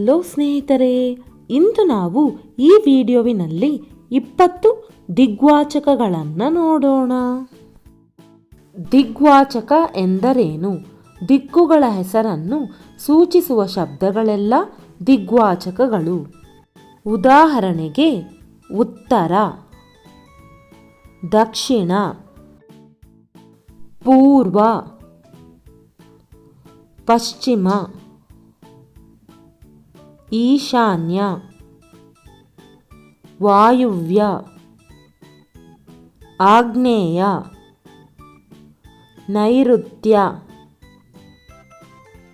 Hello ಸ್ನೇಹಿತರೆ, ಇಂದು ನಾವು ಈ ವಿಡಿಯೋವಿನಲ್ಲಿ 20 ದಿಗ್ವಾಚಕಗಳನ್ನು ನೋಡೋಣ. ದಿಗ್ವಾಚಕ ಎಂದರೇನು? ದಿಕ್ಕುಗಳ ಹೆಸರನ್ನು ಸೂಚಿಸುವ ಶಬ್ದಗಳೆಲ್ಲ ದಿಗ್ವಾಚಕಗಳು. ಉದಾಹರಣೆಗೆ ಉತ್ತರ, ದಕ್ಷಿಣ, ಪೂರ್ವ, ಪಶ್ಚಿಮ, ಈಶಾನ್ಯ, ವಾಯುವ್ಯ, ಆಗ್ನೇಯ, ನೈಋತ್ಯ,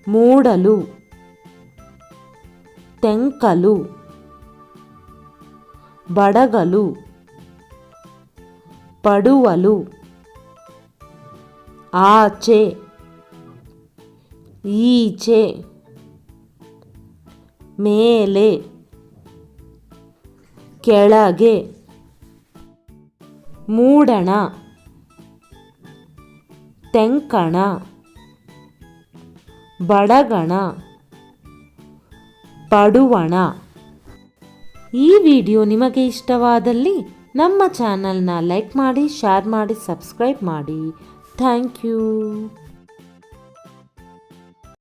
ಮೂಡಲು, ತೆಂಕಲು, ಬಡಗಲು, ಪಡುವಲು, ಆಚೆ, ಈಚೆ, ಮೇಲೆ, ಕೆಳಗೆ, ಮೂಡಣ, ತೆಂಕಣ, ಬಡಗಣ, ಪಡುವಣ. ಈ ವಿಡಿಯೋ ನಿಮಗೆ ಇಷ್ಟವಾದಲ್ಲಿ ನಮ್ಮ ಚಾನಲ್ನ ಲೈಕ್ ಮಾಡಿ, ಶೇರ್ ಮಾಡಿ, ಸಬ್ಸ್ಕ್ರೈಬ್ ಮಾಡಿ. Thank you.